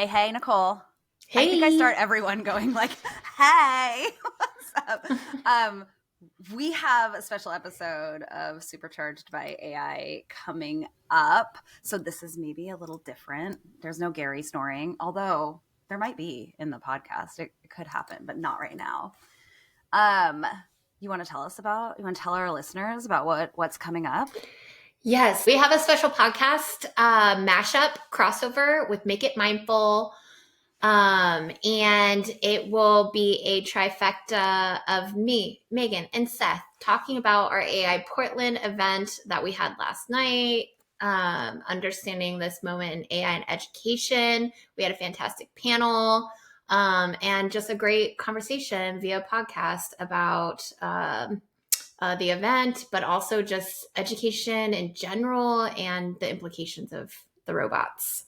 Hey, Nicole. I think I Hey. start everyone going like, hey, what's up? We have a special episode of Supercharged by AI coming up. So this is maybe a little different. There's no Gary snoring, although there might be in the podcast. It could happen, but not right now. You want to tell our listeners about what's coming up? Yes, we have a special podcast mashup crossover with Make It Mindful. And it will be a trifecta of me, Megan, and Seth talking about our AI Portland event that we had last night, understanding this moment in AI and education. We had a fantastic panel and just a great conversation via podcast about the event, but also just education in general and the implications of the robots.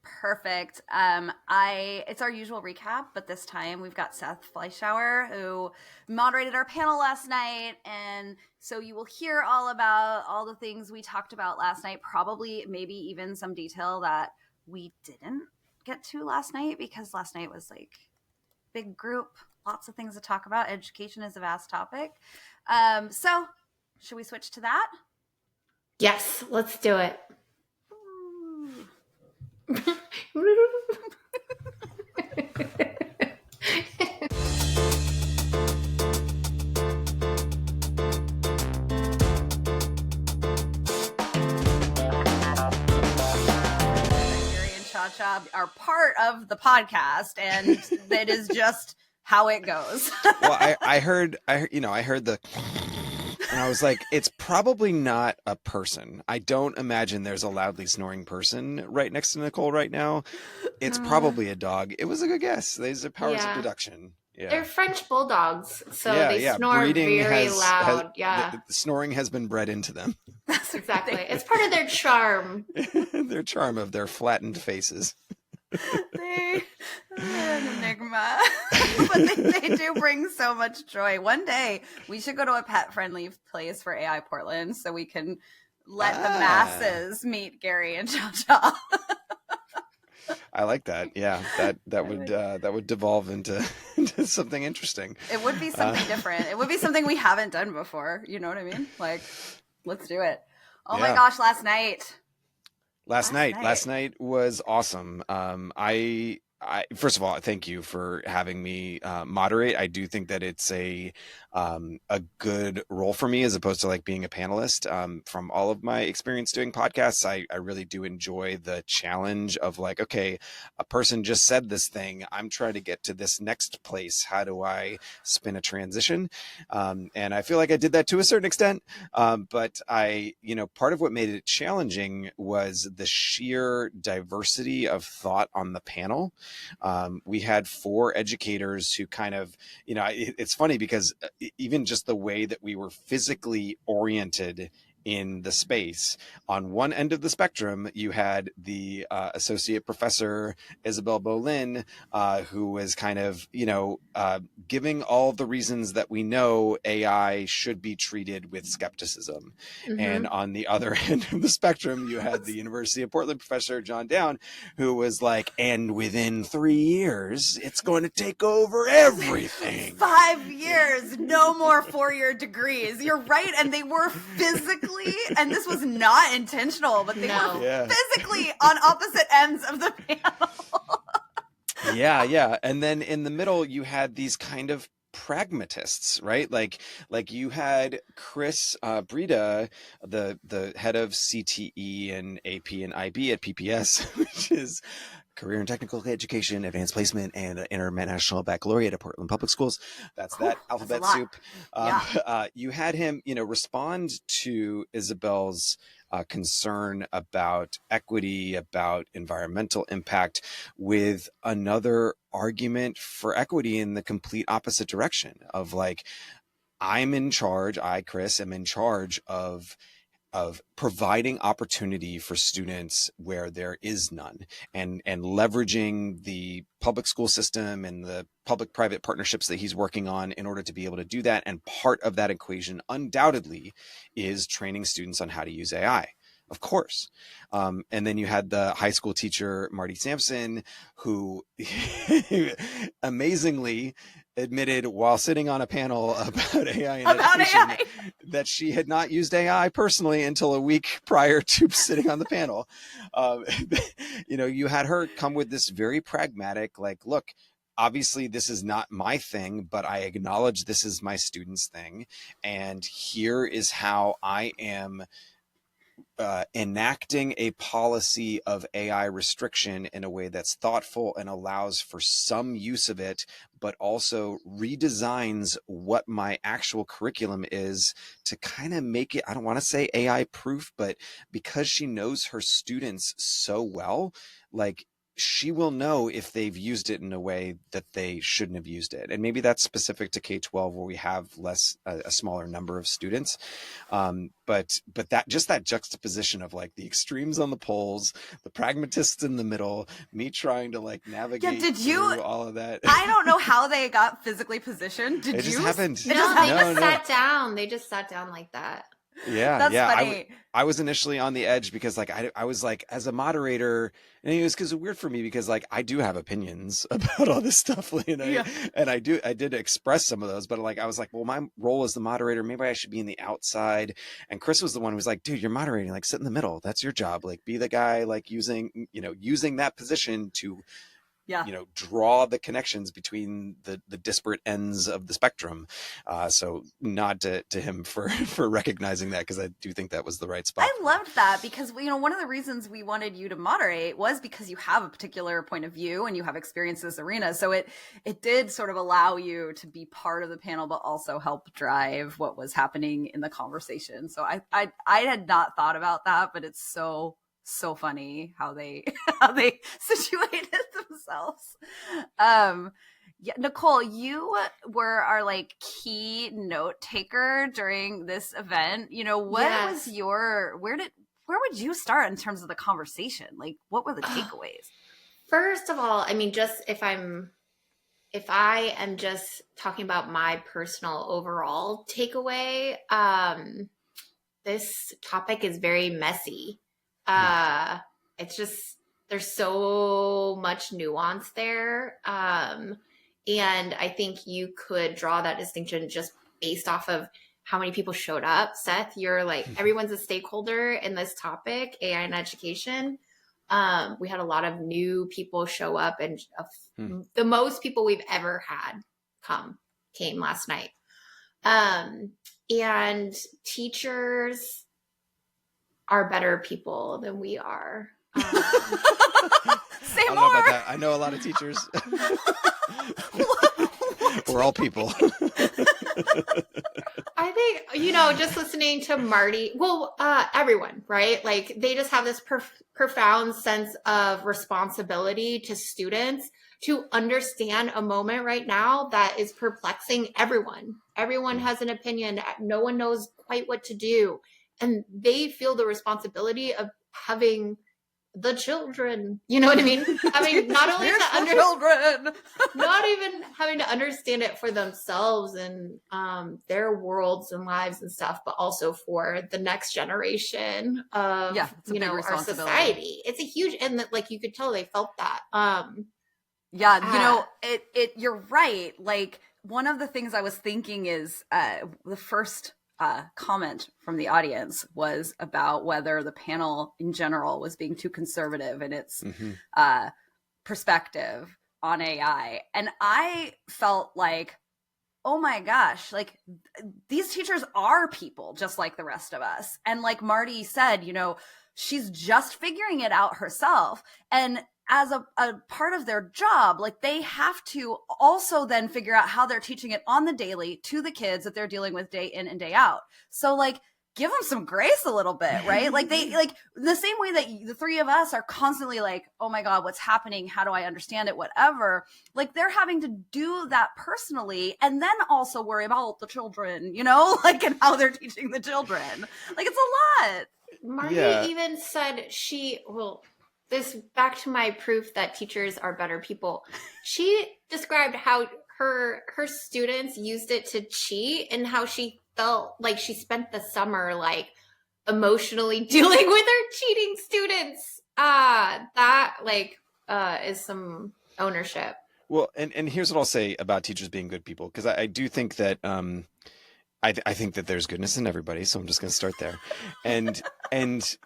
Perfect. It's our usual recap, but this time we've got Seth Fleischauer, who moderated our panel last night, and so you will hear all about all the things we talked about last night, probably maybe even some detail that we didn't get to last night, because last night was like big group, lots of things to talk about. Education is a vast topic. So should we switch to that? Yes, let's do it. Cha-cha are part of the podcast, and that is just how it goes. Well, I heard the, and I was like, it's probably not a person. I don't imagine there's a loudly snoring person right next to Nicole right now. It's probably a dog. It was a good guess. There's the powers of deduction. Yeah. They're French bulldogs, so they snore Breeding very loud. The snoring has been bred into them. That's exactly. It's part of their charm. Their charm of their flattened faces. They're an enigma, but they do bring so much joy. One day we should go to a pet-friendly place for AI Portland so we can let the masses meet Gary and Cha-cha. I like that. Yeah, that would devolve into something interesting. It would be something different. It would be something we haven't done before. You know what I mean? Like, let's do it. Oh my gosh, last night. Last night was awesome. I first of all, thank you for having me moderate. I do think that it's a good role for me as opposed to like being a panelist. From all of my experience doing podcasts, I really do enjoy the challenge of like, okay, a person just said this thing. I'm trying to get to this next place. How do I spin a transition? And I feel like I did that to a certain extent. But part of what made it challenging was the sheer diversity of thought on the panel. We had 4 educators who kind of, it's funny because even just the way that we were physically oriented in the space. On one end of the spectrum, you had the associate professor, Isabel Bolin, who was kind of, giving all the reasons that we know AI should be treated with skepticism. Mm-hmm. And on the other end of the spectrum, you had the University of Portland professor, John Down, who was like, and within 3 years, it's going to take over everything. 5 years, no more 4-year degrees. You're right. And they were physically, and this was not intentional, but they were physically on opposite ends of the panel. Yeah. And then in the middle, you had these kind of pragmatists, right? Like you had Chris Breda, the head of CTE and AP and IB at PPS, which is Career and Technical Education, Advanced Placement, and International Baccalaureate at Portland Public Schools. That's that alphabet soup. You had him, respond to Isabel's concern about equity, about environmental impact, with another argument for equity in the complete opposite direction of like, Chris, am in charge of providing opportunity for students where there is none, and leveraging the public school system and the public-private partnerships that he's working on in order to be able to do that. And part of that equation undoubtedly is training students on how to use AI. Of course. And then you had the high school teacher, Marty Sampson, who amazingly admitted while sitting on a panel about AI in education that she had not used AI personally until a week prior to sitting on the panel. You had her come with this very pragmatic, like, look, obviously this is not my thing, but I acknowledge this is my student's thing. And here is how I am enacting a policy of AI restriction in a way that's thoughtful and allows for some use of it, but also redesigns what my actual curriculum is to kind of make it, I don't want to say AI proof, but because she knows her students so well, like, she will know if they've used it in a way that they shouldn't have used it. And maybe that's specific to K-12 where we have a smaller number of students. But that juxtaposition of like the extremes on the poles, the pragmatists in the middle, me trying to like navigate through all of that. I don't know how they got physically positioned. Did it you? Just happened. No, they just sat down. They just sat down like that. Yeah, that's funny. I was initially on the edge because like I was like, as a moderator, and it was because it's weird for me because like I do have opinions about all this stuff, and I did express some of those, but like I was like, well, my role as the moderator, maybe I should be in the outside. And Chris was the one who was like, dude, you're moderating, like sit in the middle. That's your job. Like be the guy, like using that position to draw the connections between the disparate ends of the spectrum. So nod to him for recognizing that, because I do think that was the right spot. I loved that because, one of the reasons we wanted you to moderate was because you have a particular point of view and you have experience in this arena. So it did sort of allow you to be part of the panel, but also help drive what was happening in the conversation. So I had not thought about that, but it's so funny how they situated themselves. Nicole, you were our like key note taker during this event. What was where would you start in terms of the conversation? Like, what were the takeaways? First of all, I mean, just if I am just talking about my personal overall takeaway, this topic is very messy. It's just, there's so much nuance there. And I think you could draw that distinction just based off of how many people showed up. Seth, you're like, everyone's a stakeholder in this topic, AI in education. We had a lot of new people show up, and the most people we've ever had came last night. And teachers are better people than we are. Say I don't know about that. I know a lot of teachers. We're all people. I think, just listening to Marty, everyone, right? Like they just have this profound sense of responsibility to students to understand a moment right now that is perplexing everyone. Everyone has an opinion. No one knows quite what to do. And they feel the responsibility of having the children, you know what I mean? Having not only children, not even having to understand it for themselves and their worlds and lives and stuff, but also for the next generation of our society. It's a huge, and like you could tell they felt that. You're right. Like one of the things I was thinking is the first comment from the audience was about whether the panel in general was being too conservative in its perspective on AI. And I felt like, oh my gosh, like these teachers are people just like the rest of us. And like Marty said, she's just figuring it out herself. And as a part of their job, like they have to also then figure out how they're teaching it on the daily to the kids that they're dealing with day in and day out. So like, give them some grace a little bit, right? Like they, like the same way that the three of us are constantly like, oh my God, what's happening? How do I understand it? Whatever. Like they're having to do that personally and then also worry about the children, like and how they're teaching the children. Like it's a lot. Marty even said this back to my proof that teachers are better people. She described how her students used it to cheat and how she felt like she spent the summer like emotionally dealing with our cheating students. That is some ownership. Well, and here's what I'll say about teachers being good people, because I do think that I think that there's goodness in everybody, so I'm just going to start there. And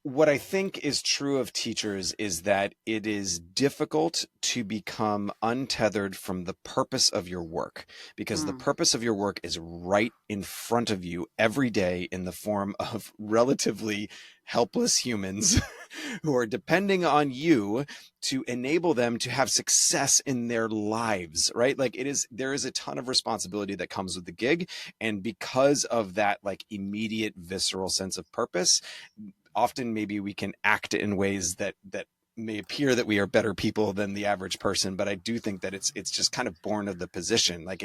what I think is true of teachers is that it is difficult to become untethered from the purpose of your work, because the purpose of your work is right in front of you every day in the form of relatively helpless humans who are depending on you to enable them to have success in their lives, right? Like there is a ton of responsibility that comes with the gig. And because of that, like immediate visceral sense of purpose, often maybe we can act in ways that may appear that we are better people than the average person, but I do think that it's just kind of born of the position. Like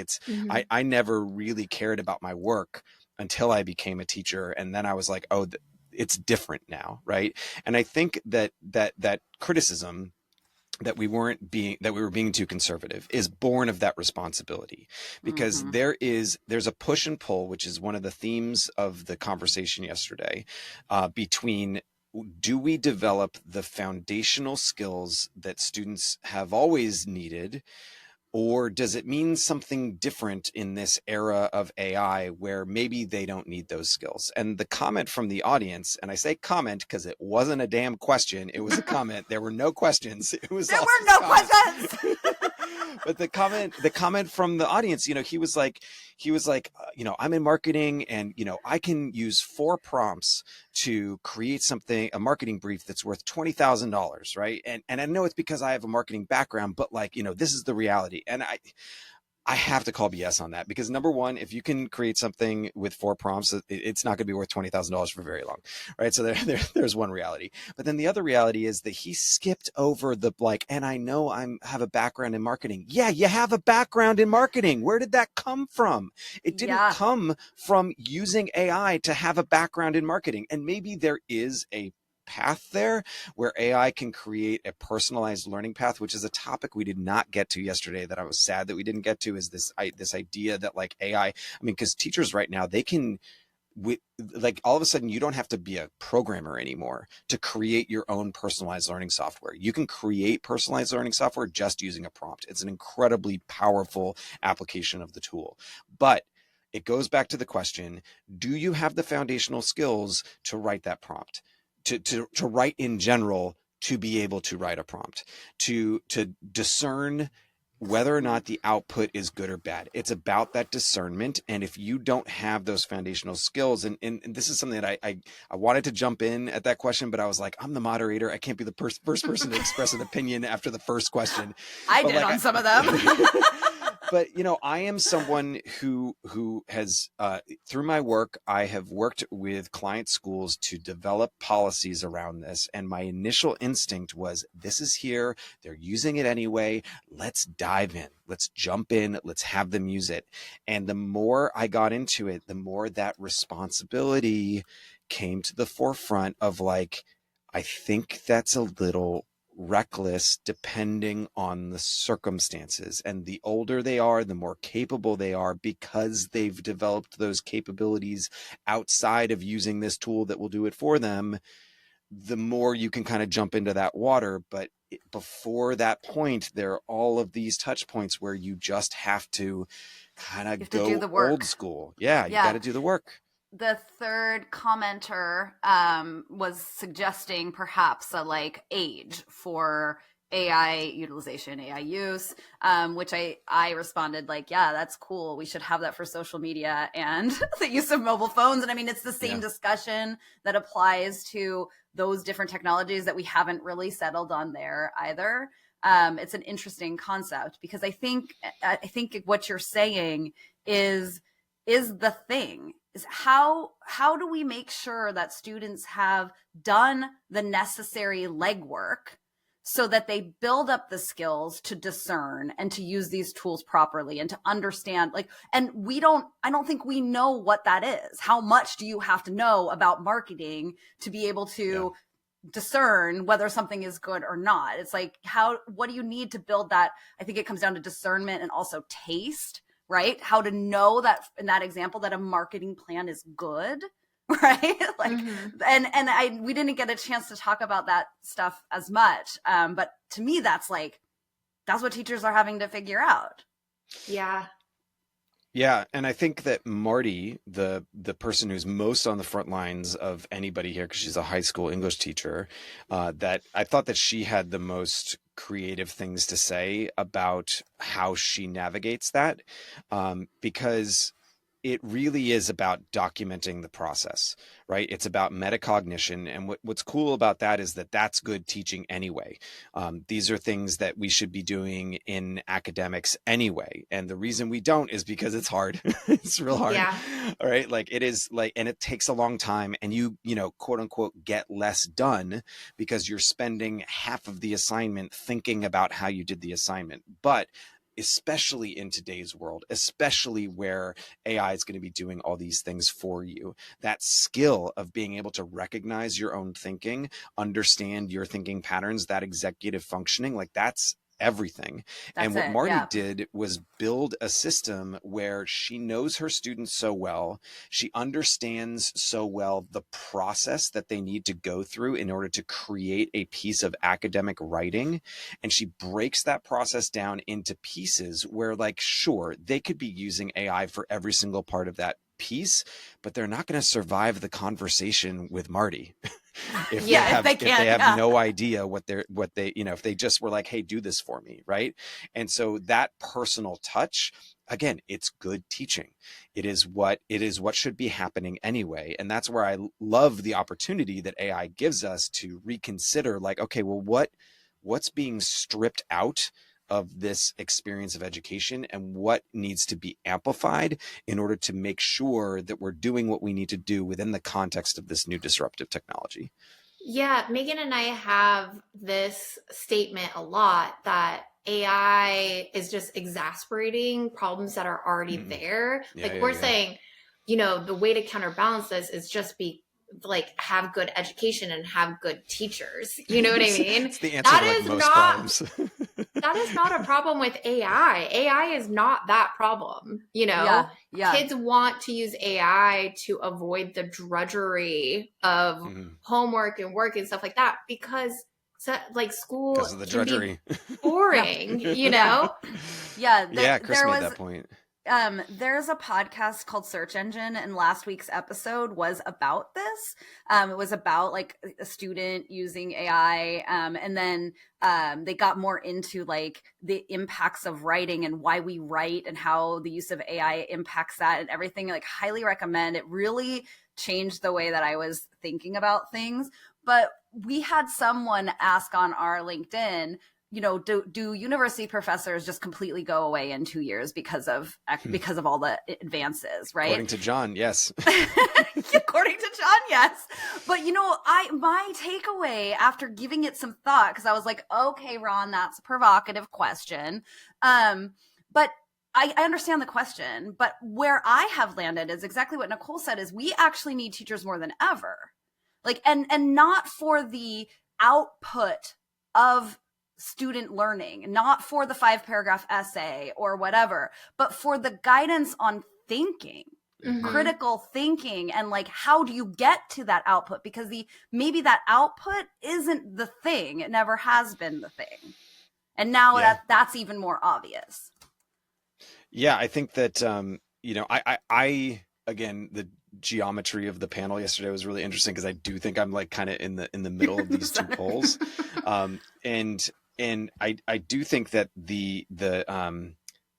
I never really cared about my work until I became a teacher, and then I was like, oh, it's different now, right? And I think that criticism that we were being too conservative is born of that responsibility, because there's a push and pull, which is one of the themes of the conversation yesterday, between, do we develop the foundational skills that students have always needed, or does it mean something different in this era of AI where maybe they don't need those skills? And the comment from the audience, and I say comment because it wasn't a damn question, it was a comment. There were no questions. There were no questions. But the comment from the audience, he was like, I'm in marketing, and I can use 4 prompts to create a marketing brief that's worth $20,000, right? And I know it's because I have a marketing background, but this is the reality. And I have to call BS on that, because number one, if you can create something with 4 prompts, it's not going to be worth $20,000 for very long, right? So there's one reality. But then the other reality is that he skipped over the and I know have a background in marketing. Yeah, you have a background in marketing. Where did that come from? It didn't come from using AI to have a background in marketing. And maybe there is a path there where AI can create a personalized learning path, which is a topic we did not get to yesterday that I was sad that we didn't get to, is this idea that AI, I mean, because teachers right now, they can, all of a sudden, you don't have to be a programmer anymore to create your own personalized learning software. You can create personalized learning software just using a prompt. It's an incredibly powerful application of the tool. But it goes back to the question, do you have the foundational skills to write that prompt? To write in general, to be able to write a prompt, to discern whether or not the output is good or bad. It's about that discernment. And if you don't have those foundational skills, and this is something that I wanted to jump in at that question, but I was like, I'm the moderator. I can't be the first person to express an opinion after the first question. I did on some of them. But I am someone who has through my work, I have worked with client schools to develop policies around this, and my initial instinct was, this is here, they're using it anyway, let's dive in, let's jump in, let's have them use it. And the more I got into it, the more that responsibility came to the forefront of I think that's a little reckless depending on the circumstances. And the older they are, the more capable they are, because they've developed those capabilities outside of using this tool that will do it for them, the more you can kind of jump into that water. But before that point, there are all of these touch points where you just have to kind of go old school. Yeah, you got to do the work. The third commenter was suggesting perhaps a age for AI utilization, AI use, which I responded yeah, that's cool. We should have that for social media and the use of mobile phones. And I mean, it's the same discussion that applies to those different technologies that we haven't really settled on there either. It's an interesting concept, because I think what you're saying is the thing. Is how do we make sure that students have done the necessary legwork so that they build up the skills to discern and to use these tools properly and to understand, and I don't think we know what that is. How much do you have to know about marketing to be able to discern whether something is good or not? It's what do you need to build that? I think it comes down to discernment and also taste. Right? How to know that, in that example, that a marketing plan is good, right? Like, and we didn't get a chance to talk about that stuff as much. But to me, that's what teachers are having to figure out. Yeah. Yeah, and I think that Marty, the person who's most on the front lines of anybody here, because she's a high school English teacher, that I thought that she had the most creative things to say about how she navigates that, because it really is about documenting the process, right? It's about metacognition. And what's cool about that is that that's good teaching anyway. These are things that we should be doing in academics anyway. And the reason we don't is because it's hard. It's real hard. Yeah. All right. Like it is like, and it takes a long time, and you know, quote unquote, get less done because you're spending half of the assignment thinking about how you did the assignment. But especially in today's world, especially where AI is going to be doing all these things for you, that skill of being able to recognize your own thinking, understand your thinking patterns, that executive functioning, like that's everything. And what Marty did was build a system where she knows her students so well, she understands so well the process that they need to go through in order to create a piece of academic writing, and she breaks that process down into pieces where, like, sure, they could be using AI for every single part of that piece, but they're not going to survive the conversation with Marty. if they have no idea what they, you know, if they just were like, hey, do this for me, right? And so that personal touch, again, it's good teaching. It is what should be happening anyway. And that's where I love the opportunity that AI gives us to reconsider, like, okay, well, what's being stripped out of this experience of education, and what needs to be amplified in order to make sure that we're doing what we need to do within the context of this new disruptive technology. Yeah, Megan and I have this statement a lot that AI is just exasperating problems that are already there. We're saying, you know, the way to counterbalance this is just have good education and have good teachers. You know what I mean? It's the answer to like most problems. That is not a problem with AI. AI is not that problem. You know, kids want to use AI to avoid the drudgery of homework and work and stuff like that, because school because of the drudgery, boring. You know? Chris made that point. There's a podcast called Search Engine, and last week's episode was about this. It was about like a student using AI, and then they got more into like the impacts of writing and why we write and how the use of AI impacts that and everything. Like, highly recommend. It really changed the way that I was thinking about things. But we had someone ask on our LinkedIn, you know, do university professors just completely go away in 2 years because of all the advances, right? According to John, yes. According to John, yes. But, you know, my takeaway after giving it some thought, because I was like, okay, Ron, that's a provocative question. But I understand the question. But where I have landed is exactly what Nicole said, is we actually need teachers more than ever. Like, and not for the output of student learning, not for the 5-paragraph essay or whatever, but for the guidance on thinking, critical thinking, and like, how do you get to that output? Because maybe that output isn't the thing. It never has been the thing. And now that's even more obvious. Yeah, I think that, you know, I again, the geometry of the panel yesterday was really interesting, because I do think I'm like kind of in the middle of these two poles. And I do think that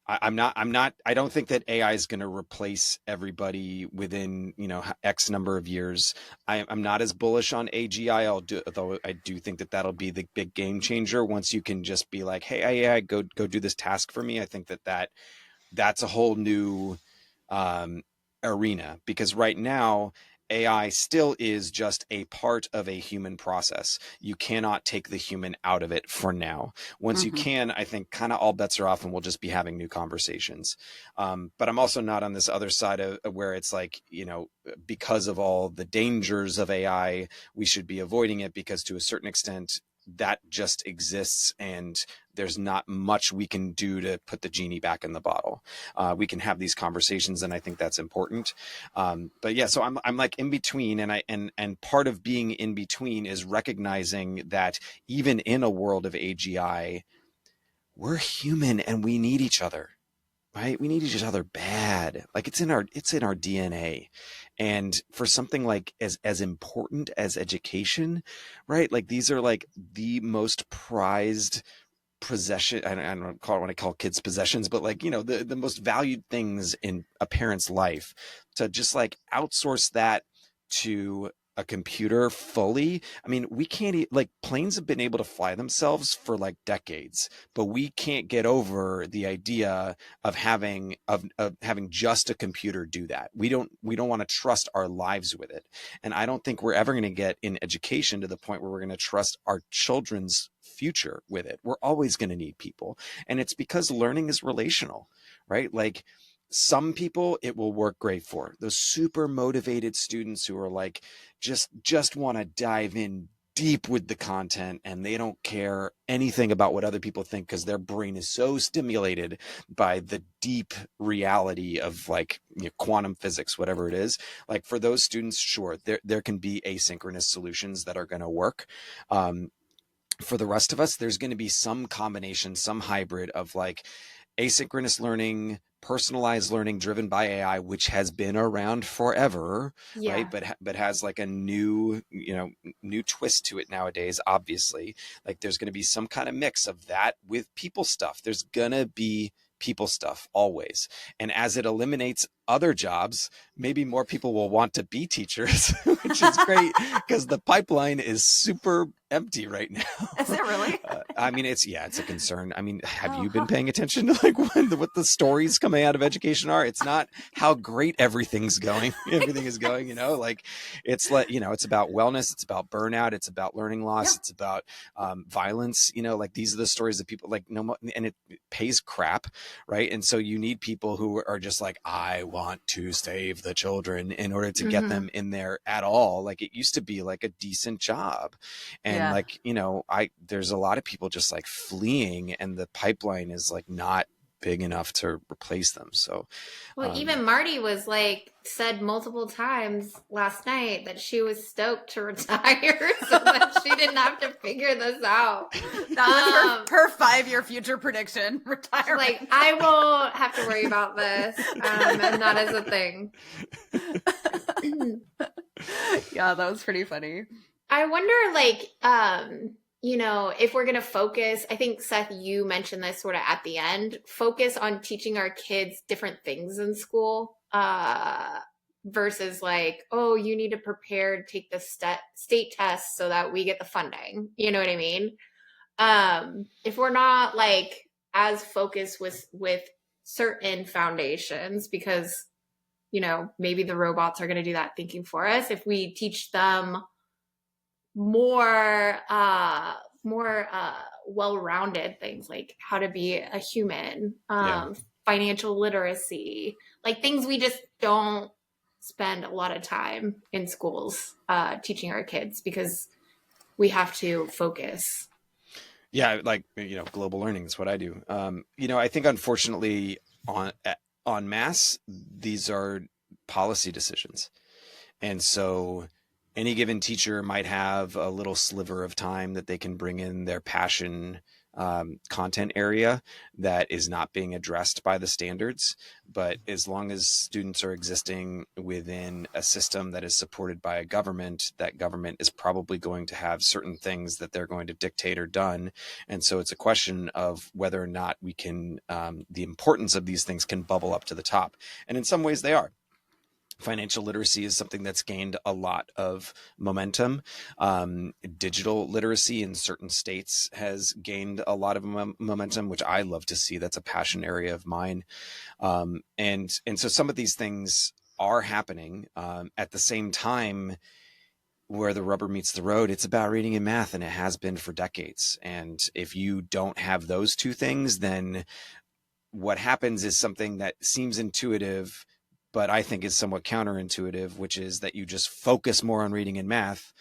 I don't think that AI is going to replace everybody within, you know, X number of years. I'm not as bullish on AGI, although I do think that that'll be the big game changer once you can just be like, hey, AI, go do this task for me. I think that's a whole new arena, because right now AI still is just a part of a human process. You cannot take the human out of it for now. Once you can, I think kind of all bets are off, and we'll just be having new conversations. But I'm also not on this other side of where it's like, you know, because of all the dangers of AI, we should be avoiding it, because to a certain extent, that just exists, and there's not much we can do to put the genie back in the bottle. We can have these conversations, and I think that's important. But yeah, so I'm like in between, and part of being in between is recognizing that even in a world of AGI, we're human and we need each other. Right? We need each other bad. Like it's in our DNA. And for something like as important as education, right? Like these are like the most prized possession. I don't call it what I call kids possessions, but like, the most valued things in a parent's life, to just like outsource that to a computer fully. I mean, we can't like planes have been able to fly themselves for like decades, but we can't get over the idea of having just a computer do that. We don't want to trust our lives with it. And I don't think we're ever going to get in education to the point where we're going to trust our children's future with it. We're always going to need people. And it's because learning is relational, right? Like some people it will work great for. Those super motivated students who are like just want to dive in deep with the content, and they don't care anything about what other people think because their brain is so stimulated by the deep reality of like quantum physics, whatever it is. Like for those students, sure, there can be asynchronous solutions that are going to work. For the rest of us, there's going to be some combination, some hybrid of like asynchronous learning, personalized learning driven by AI, which has been around forever, right? But has like a new twist to it nowadays. Obviously, like there's going to be some kind of mix of that with people stuff. There's going to be people stuff always. And as it eliminates other jobs, maybe more people will want to be teachers, which is great because the pipeline is super empty right now. Is it really? I mean, it's a concern. I mean, have you been paying attention to like what the stories coming out of education are? It's not how great everything's going. Everything is going, like it's like, it's about wellness. It's about burnout. It's about learning loss. It's about violence, like these are the stories that people like, and it pays crap. Right. And so you need people who are just like, I want to save the children in order to get them in there at all. Like it used to be like a decent job. And like, there's a lot of people just like fleeing, and the pipeline is like not big enough to replace them. So, even Marty was like, said multiple times last night that she was stoked to retire so that she didn't have to figure this out. That was her 5-year future prediction, retirement. Like, I won't have to worry about this, and that is a thing. Yeah, that was pretty funny. I wonder, like, if we're going to focus, I think, Seth, you mentioned this sort of at the end, focus on teaching our kids different things in school versus like, oh, you need to prepare to take the state test so that we get the funding. You know what I mean? If we're not like as focused with certain foundations, because, maybe the robots are going to do that thinking for us. If we teach them more well-rounded things like how to be a human, financial literacy, like things we just don't spend a lot of time in schools teaching our kids because we have to focus. Yeah, like global learning is what I do. I think unfortunately on mass, these are policy decisions, and so any given teacher might have a little sliver of time that they can bring in their passion content area that is not being addressed by the standards. But as long as students are existing within a system that is supported by a government, that government is probably going to have certain things that they're going to dictate or done. And so it's a question of whether or not we can, the importance of these things can bubble up to the top. And in some ways they are. Financial literacy is something that's gained a lot of momentum. Digital literacy in certain states has gained a lot of momentum, which I love to see. That's a passion area of mine. And so some of these things are happening at the same time. Where the rubber meets the road, it's about reading and math, and it has been for decades. And if you don't have those two things, then what happens is something that seems intuitive, but I think is somewhat counterintuitive, which is that you just focus more on reading and math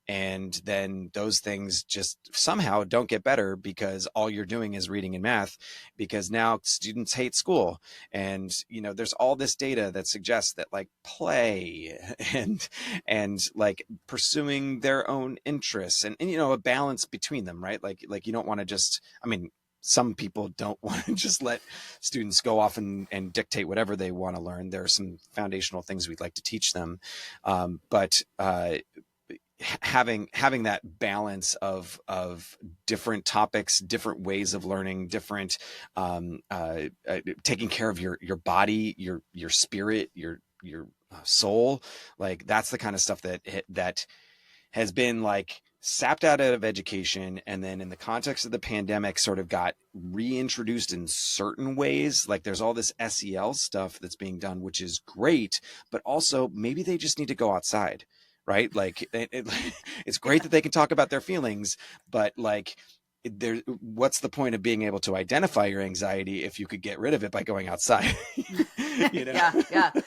And then those things just somehow don't get better because all you're doing is reading and math, because now students hate school. And, there's all this data that suggests that like play and like pursuing their own interests and a balance between them, right? Like you don't want to just, some people don't want to just let students go off and dictate whatever they want to learn. There are some foundational things we'd like to teach them. But having that balance of different topics, different ways of learning, different taking care of your body, your spirit, your soul, like that's the kind of stuff that has been like sapped out of education, and then in the context of the pandemic sort of got reintroduced in certain ways. Like there's all this SEL stuff that's being done, which is great, but also maybe they just need to go outside, right? Like it's great that they can talk about their feelings, but like what's the point of being able to identify your anxiety if you could get rid of it by going outside? Yeah.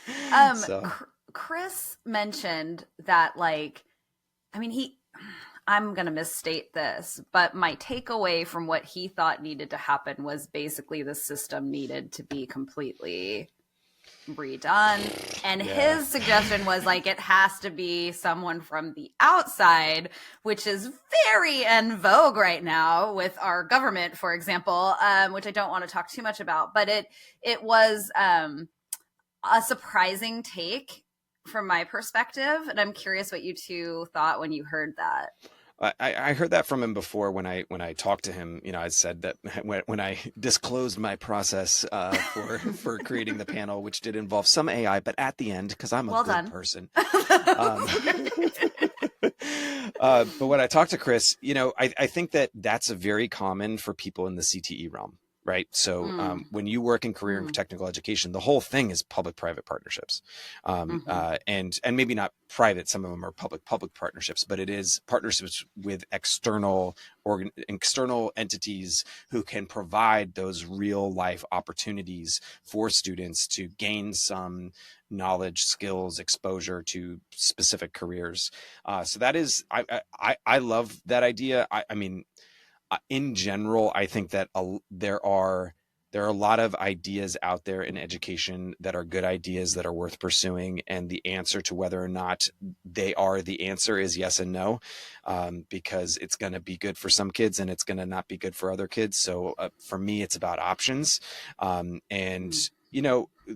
So Chris mentioned that I'm going to misstate this, but my takeaway from what he thought needed to happen was basically the system needed to be completely redone. And his suggestion was like, it has to be someone from the outside, which is very en vogue right now with our government, for example, which I don't want to talk too much about, but it was a surprising take from my perspective. And I'm curious what you two thought when you heard that. I heard that from him before when I talked to him. I said that when I disclosed my process for creating the panel, which did involve some AI, but at the end, because I'm a good person. But when I talked to Chris, I think that's very common for people in the CTE realm. Right. So when you work in career and technical education, the whole thing is public-private partnerships, and maybe not private. Some of them are public partnerships, but it is partnerships with external entities who can provide those real life opportunities for students to gain some knowledge, skills, exposure to specific careers. So that is, I love that idea. In general, I think that there are a lot of ideas out there in education that are good ideas that are worth pursuing. And the answer to whether or not they are the answer is yes and no, because it's going to be good for some kids and it's going to not be good for other kids. So for me, it's about options.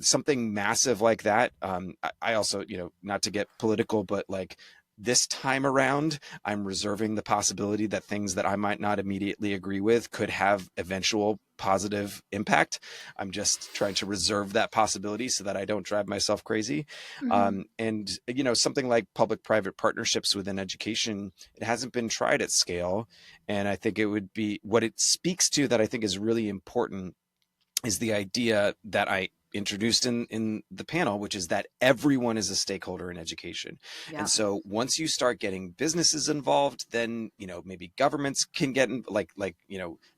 Something massive like that. I also, not to get political, but like, this time around, I'm reserving the possibility that things that I might not immediately agree with could have eventual positive impact. I'm just trying to reserve that possibility so that I don't drive myself crazy. And something like public-private partnerships within education, it hasn't been tried at scale. And I think it would be, what it speaks to that I think is really important is the idea that I introduced in the panel, which is that everyone is a stakeholder in education. Yeah. And so once you start getting businesses involved, then, maybe governments can get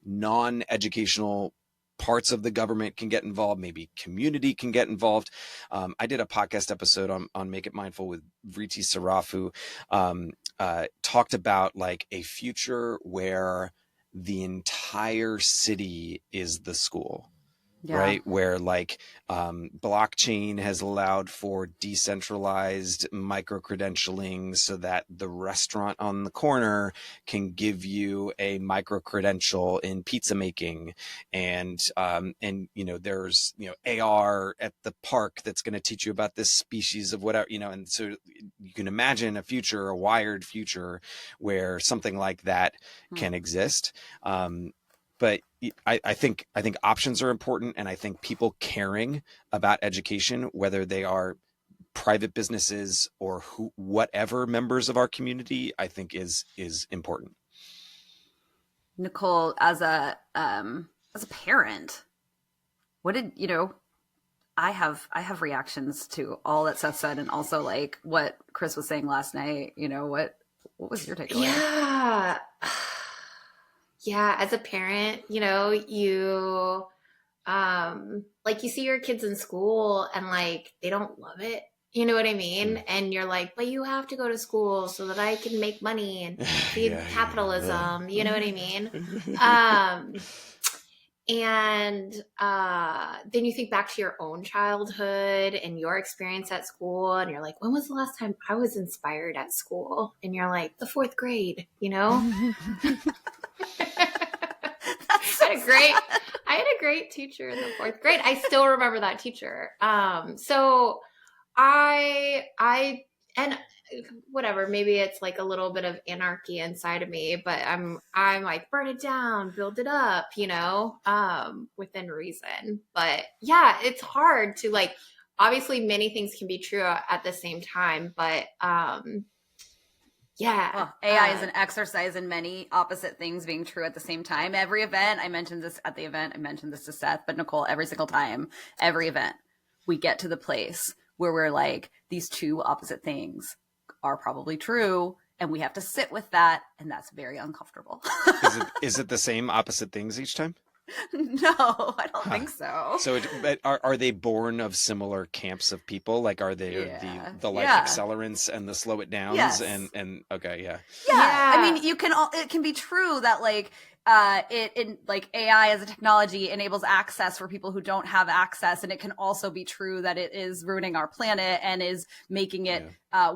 non-educational parts of the government can get involved. Maybe community can get involved. I did a podcast episode on Make It Mindful with Vriti Saraf, who talked about like a future where the entire city is the school. Yeah. Right. Where like blockchain has allowed for decentralized micro credentialing so that the restaurant on the corner can give you a micro credential in pizza making. And there's, AR at the park that's going to teach you about this species of whatever, and so you can imagine a wired future where something like that can exist. But I think options are important, and I think people caring about education, whether they are private businesses or whatever members of our community, I think is important. Nicole, as a parent, what did I have reactions to all that Seth said, and also like what Chris was saying last night. What was your takeaway? Yeah, as a parent, you like you see your kids in school and like they don't love it You know what I mean? And you're like, but you have to go to school so that I can make money and feed capitalism. You know what I mean? And then you think back to your own childhood and your experience at school, and you're like, when was the last time I was inspired at school? And you're like, the 4th grade, you know? I had a great teacher in the 4th grade. I still remember that teacher. So and whatever, maybe it's like a little bit of anarchy inside of me, but I'm like, burn it down, build it up, you know, within reason. But yeah, it's hard to like, obviously many things can be true at the same time, but yeah. Well, AI is an exercise in many opposite things being true at the same time. Every event, I mentioned this at the event, I mentioned this to Seth, but Nicole, every single time, every event, we get to the place where we're like, these two opposite things are probably true, and we have to sit with that, and that's very uncomfortable. Is it the same opposite things each time? No, I don't think so. So but are they born of similar camps of people? Like, are they the like accelerants and the slow it downs? Yes. And okay, yeah. I mean, it can be true that like like AI as a technology enables access for people who don't have access, and it can also be true that it is ruining our planet and is making it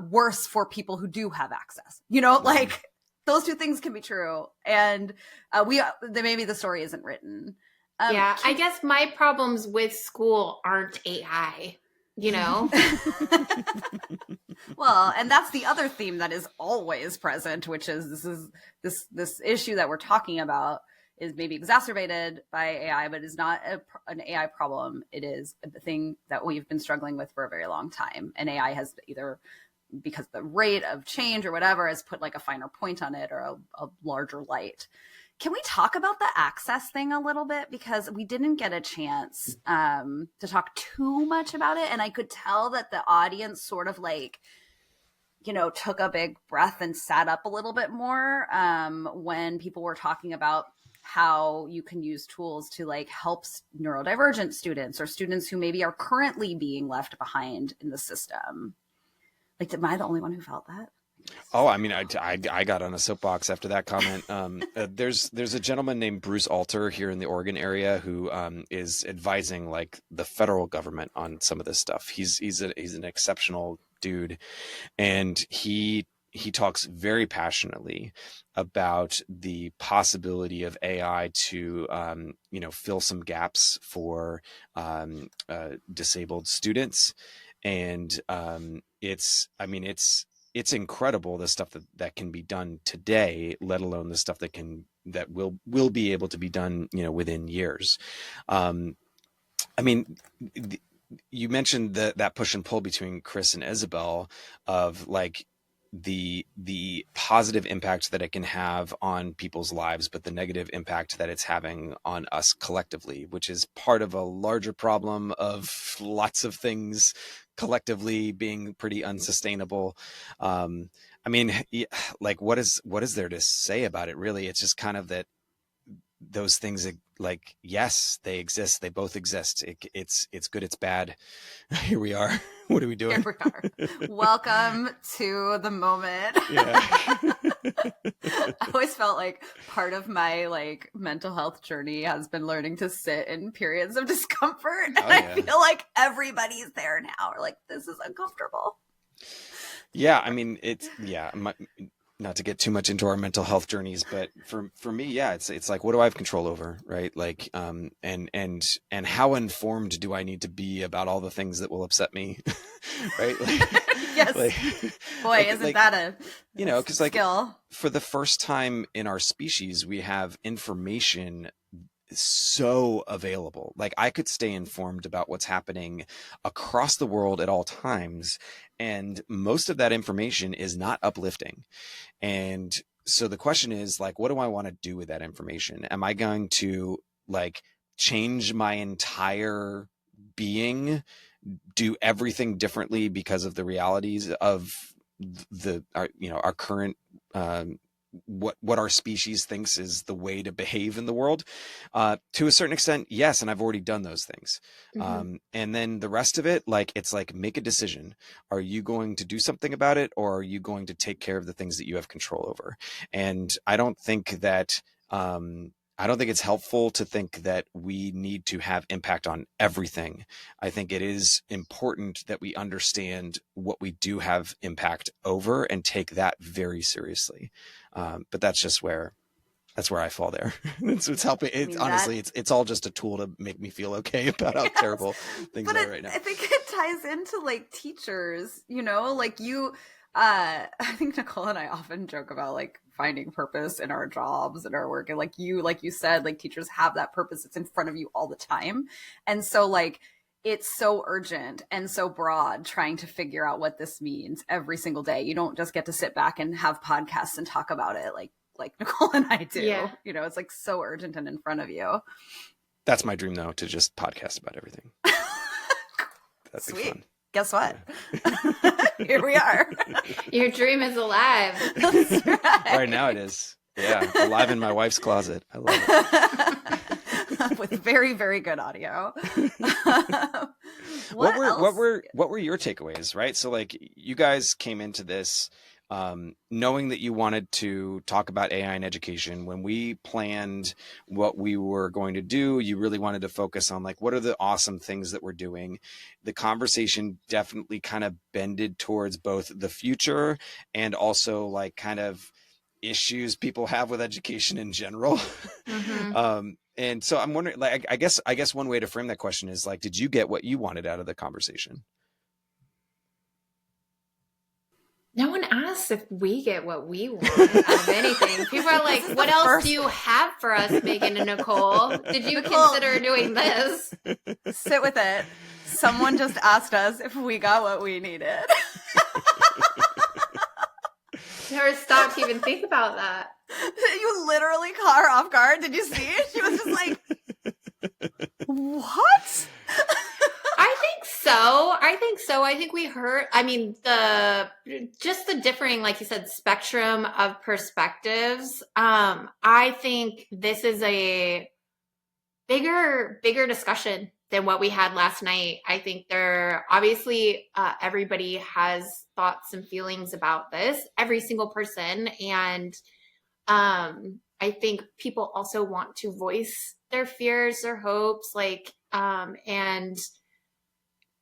worse for people who do have access. You know, like those two things can be true, and maybe the story isn't written. I guess my problems with school aren't AI, you know? Well, and that's the other theme that is always present, which is this issue that we're talking about is maybe exacerbated by AI, but is not an AI problem. It is a thing that we've been struggling with for a very long time. And AI has either, because the rate of change or whatever, has put like a finer point on it or a larger light. Can we talk about the access thing a little bit? Because we didn't get a chance to talk too much about it. And I could tell that the audience sort of like, you know, took a big breath and sat up a little bit more when people were talking about how you can use tools to like help neurodivergent students or students who maybe are currently being left behind in the system. Like, am I the only one who felt that? Oh, I mean, I got on a soapbox after that comment. There's a gentleman named Bruce Alter here in the Oregon area who is advising like the federal government on some of this stuff. He's an exceptional dude, and he talks very passionately about the possibility of AI to fill some gaps for disabled students, and it's incredible the stuff that can be done today, let alone the stuff that will be able to be done, within years. You mentioned that push and pull between Chris and Isabel of like the positive impact that it can have on people's lives, but the negative impact that it's having on us collectively, which is part of a larger problem of lots of things collectively being pretty unsustainable. Like what is there to say about it, really? It's just kind of that those things, like, yes, they exist. They both exist. It's good. It's bad. Here we are. What are we doing? Here we are. Welcome to the moment. Yeah. I always felt like part of my like mental health journey has been learning to sit in periods of discomfort. And I feel like everybody's there now. We're like, this is uncomfortable. Yeah. I mean, not to get too much into our mental health journeys, but for me, yeah, it's like, what do I have control over? Right. Like, and how informed do I need to be about all the things that will upset me? Right. Like, yes. Boy, isn't that a because like skill? For the first time in our species, we have information so available. Like I could stay informed about what's happening across the world at all times. And most of that information is not uplifting. And so the question is like, what do I want to do with that information? Am I going to like change my entire being, do everything differently because of the realities of our current what our species thinks is the way to behave in the world. To a certain extent, yes, and I've already done those things. And then the rest of it, like, it's like, make a decision. Are you going to do something about it, or are you going to take care of the things that you have control over? And I don't think that I don't think it's helpful to think that we need to have impact on everything. I think it is important that we understand what we do have impact over and take that very seriously. But that's where I fall there. It's helping. It's honestly, it's all just a tool to make me feel okay about how terrible things are right now. I think it ties into like teachers, like I think Nicole and I often joke about like finding purpose in our jobs and our work. And like you said, like teachers have that purpose. It's in front of you all the time. And so like, it's so urgent and so broad trying to figure out what this means every single day. You don't just get to sit back and have podcasts and talk about it like Nicole and I do. Yeah. It's like so urgent and in front of you. That's my dream though, to just podcast about everything. That'd Sweet. be fun. Guess what? Yeah. Here we are. Your dream is alive. That's right. Right now it is. Yeah. Alive in my wife's closet. I love it. With very, very good audio. What were your takeaways, right? So like, you guys came into this knowing that you wanted to talk about AI in education. When we planned what we were going to do, you really wanted to focus on like, what are the awesome things that we're doing? The conversation definitely kind of bended towards both the future and also like kind of issues people have with education in general. And so I'm wondering, like, I guess one way to frame that question is like, did you get what you wanted out of the conversation? No one asks if we get what we want out of anything. People are like, what else do you have for us, Megan and Nicole? Did you consider doing this? Sit with it. Someone just asked us if we got what we needed. Never stopped to even think about that. You literally caught her off guard. Did you see it? She was just like, what? I think we heard, I mean, the differing, like you said, spectrum of perspectives. I think this is a bigger discussion than what we had last night. I think obviously everybody has thoughts and feelings about this, every single person. And I think people also want to voice their fears, their hopes, and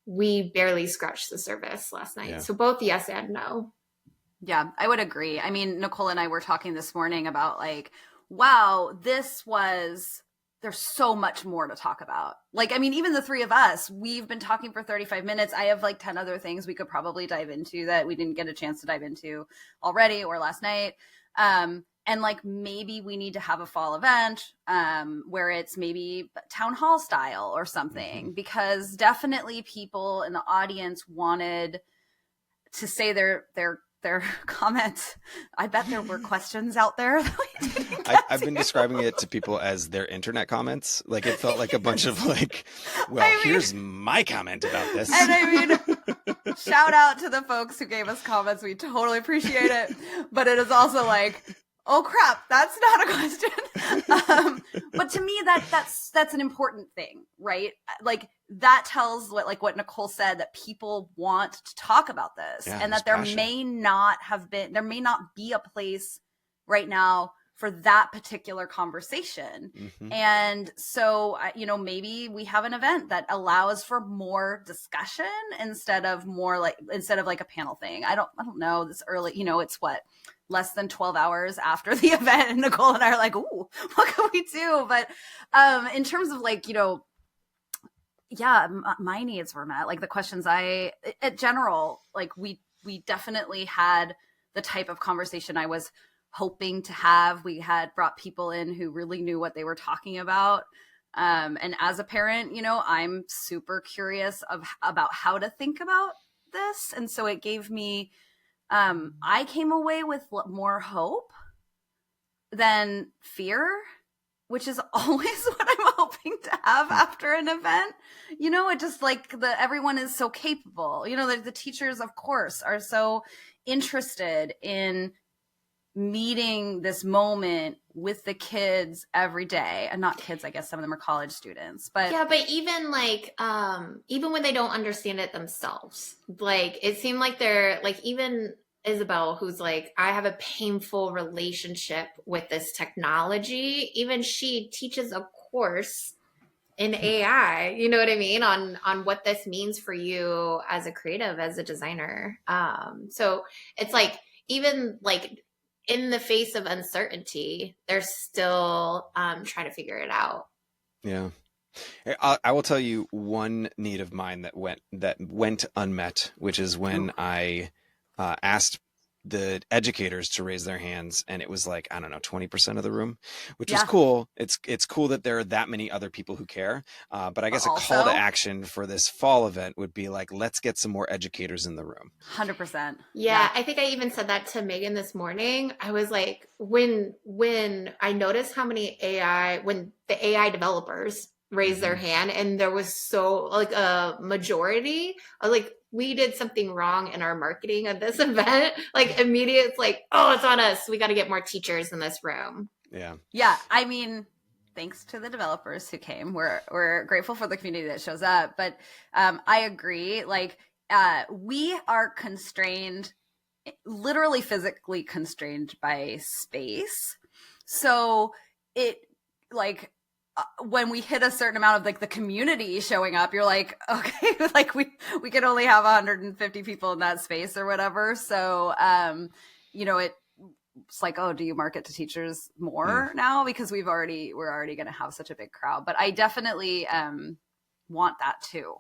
we barely scratched the surface last night. Yeah. So both yes and no. Yeah, I would agree. I mean, Nicole and I were talking this morning about like, wow, there's so much more to talk about. Like, I mean, even the three of us, we've been talking for 35 minutes. I have like 10 other things we could probably dive into that we didn't get a chance to dive into already or last night. And like, maybe we need to have a fall event where it's maybe town hall style or something, because definitely people in the audience wanted to say their comments. I bet there were questions out there that we didn't get I've been describing it to people as their internet comments. Like, it felt like a bunch of like, well, here's my comment about this. And I mean, shout out to the folks who gave us comments. We totally appreciate it. But it is also like, oh crap, that's not a question. But to me, that's an important thing, right? Like, that tells what Nicole said, that people want to talk about this, and that there may not be a place right now for that particular conversation. And so, maybe we have an event that allows for more discussion instead of like a panel thing. I don't know, this early, it's less than 12 hours after the event, and Nicole and I are like, ooh, what can we do? But in terms of like, my needs were met. Like, the questions in general, like we definitely had the type of conversation I was hoping to have. We had brought people in who really knew what they were talking about. And as a parent, I'm super curious about how to think about this. And so it gave me, I came away with more hope than fear, which is always what I'm hoping to have after an event. It just like everyone is so capable. The teachers, of course, are so interested in meeting this moment with the kids every day, and not kids, I guess some of them are college students, but yeah, but even like even when they don't understand it themselves, like it seemed like they're like, even Isabel, who's like, I have a painful relationship with this technology, even she teaches a course in AI, you know what I mean, on what this means for you as a creative, as a designer. So it's like, even like in the face of uncertainty, they're still trying to figure it out. Yeah. I will tell you one need of mine that went unmet, which is when I asked the educators to raise their hands, and it was like, I don't know, 20% of the room, which was cool. It's cool that there are that many other people who care. But I guess a call to action for this fall event would be like, let's get some more educators in the room. 100%. Yeah, I think I even said that to Megan this morning. I was like, when I noticed how many when the AI developers raised their hand, and there was so like a majority, I was like, we did something wrong in our marketing of this event. Like immediate, it's like, oh, it's on us. We got to get more teachers in this room. Yeah. Yeah. I mean, thanks to the developers who came. We're grateful for the community that shows up. But I agree. Like we are constrained, literally physically constrained by space. So it like when we hit a certain amount of like the community showing up, you're like, okay, like we can only have 150 people in that space or whatever. So you know, it's like, oh, do you market to teachers more now because we're already going to have such a big crowd? But I definitely want that too.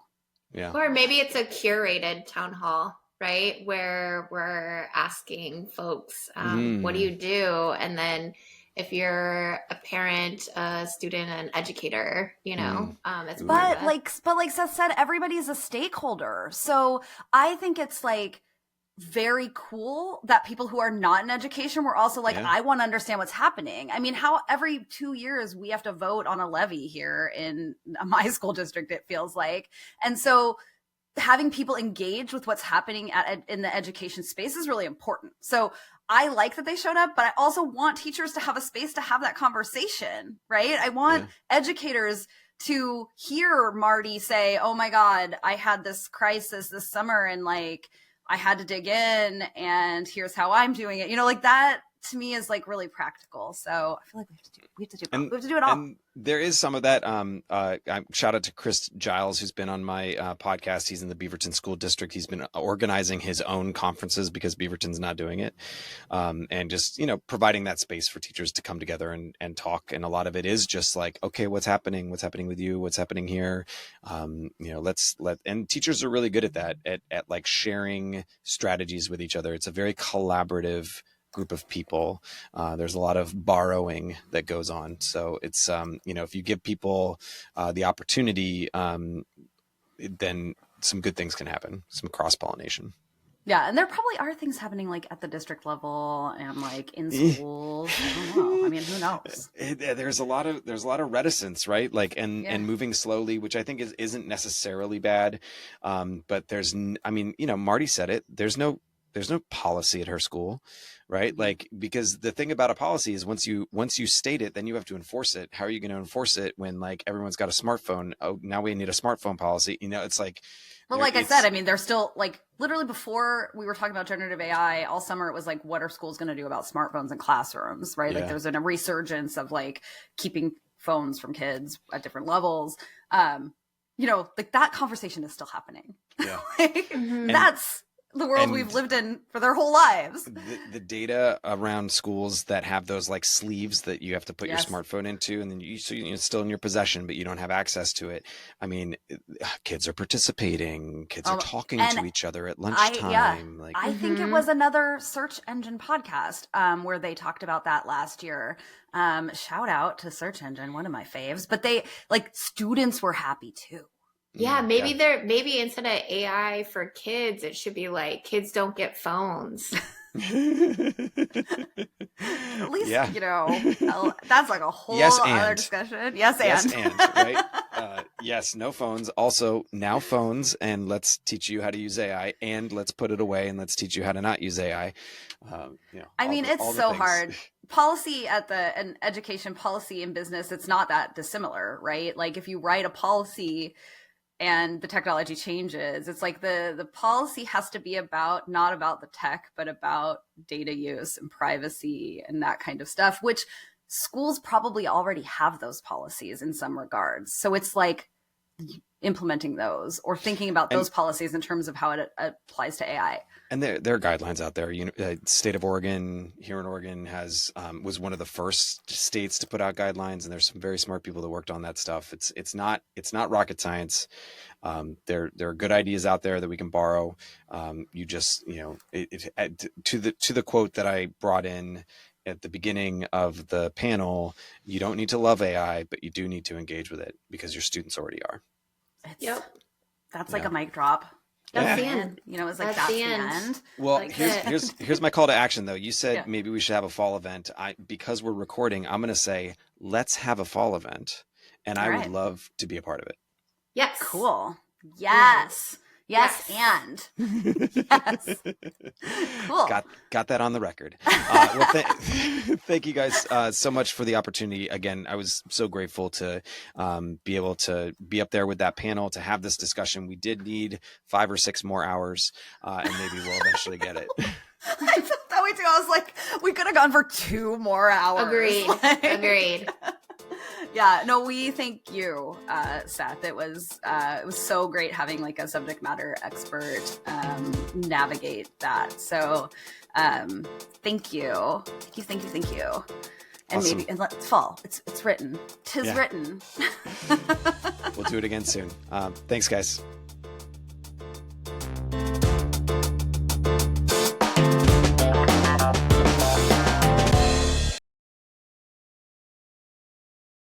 Yeah. Or maybe it's a curated town hall, right? Where we're asking folks, what do you do? And then if you're a parent, a student, an educator, you know, it's but like Seth said, everybody's a stakeholder. So I think it's like very cool that people who are not in education were also like, I want to understand what's happening. I mean, how every 2 years we have to vote on a levy here in my school district, it feels like. And so having people engage with what's happening in the education space is really important. So I like that they showed up, but I also want teachers to have a space to have that conversation, right? I want educators to hear Marty say, oh my God, I had this crisis this summer and like, I had to dig in and here's how I'm doing it. You know, like that to me is like really practical. So I feel like we have to do it all. And there is some of that. Shout out to Chris Giles, who's been on my podcast. He's in the Beaverton School District. He's been organizing his own conferences because Beaverton's not doing it. And just, you know, providing that space for teachers to come together and talk. And a lot of it is just like, okay, what's happening with you? What's happening here? You know, and teachers are really good at that, at like sharing strategies with each other. It's a very collaborative group of people. There's a lot of borrowing that goes on. So it's, you know, if you give people the opportunity, then some good things can happen, some cross-pollination. Yeah, and there probably are things happening like at the district level and like in schools. I don't know. I mean, who knows? There's a lot of reticence, right? Like, and moving slowly, which I think isn't necessarily bad. But I mean, you know, Marty said it. There's no policy at her school, right? Like, because the thing about a policy is once you state it, then you have to enforce it. How are you going to enforce it when like everyone's got a smartphone? Oh, now we need a smartphone policy. You know, it's like, well, like I said, I mean, there's still like literally before we were talking about generative AI all summer, it was like, what are schools going to do about smartphones in classrooms, right? Like there's a resurgence of like keeping phones from kids at different levels. You know, like that conversation is still happening. Yeah. That's the world we've lived in for their whole lives. The data around schools that have those like sleeves that you have to put your smartphone into, and then it's still in your possession, but you don't have access to it. I mean, kids are participating. Kids are talking to each other at lunchtime. I think it was another search engine podcast where they talked about that last year. Shout out to search engine, one of my faves. But they like students were happy too. Yeah, maybe instead of AI for kids, it should be like kids don't get phones. At least Yeah. you know, that's like a whole Yes, other and. discussion. Yes, Yes, and. and, right? Yes, no phones. Also, now phones, and let's teach you how to use AI, and let's put it away, and let's teach you how to not use AI. I mean, it's all the so things. hard. Policy and education policy in business, it's not that dissimilar, right? Like if you write a policy and the technology changes, it's like the policy has to be about, not about the tech, but about data use and privacy and that kind of stuff, which schools probably already have those policies in some regards. So it's like implementing those or thinking about those policies in terms of how it applies to AI. And there are guidelines out there. State of Oregon, here in Oregon, was one of the first states to put out guidelines, and there's some very smart people that worked on that stuff. It's not rocket science. There are good ideas out there that we can borrow. You just, to the quote that I brought in at the beginning of the panel, you don't need to love AI, but you do need to engage with it because your students already are. That's like a mic drop. That's the end. You know, it's like that's the end. Well, like here's my call to action though. You said maybe we should have a fall event. Because we're recording, I'm going to say let's have a fall event, and I would love to be a part of it. Yes. Cool. Yes. Yes. And yes. Cool. Got that on the record. Well, thank you guys so much for the opportunity. Again, I was so grateful to be able to be up there with that panel, to have this discussion. We did need 5 or 6 more hours, and maybe we'll eventually get it. I felt that way too. I was like, we could have gone for 2 more hours. Agreed. Yeah, no, we thank you, Seth. It was so great having like a subject matter expert navigate that. So thank you. Thank you. And awesome. And let's fall. It's written. 'Tis written. We'll do it again soon. Thanks, guys.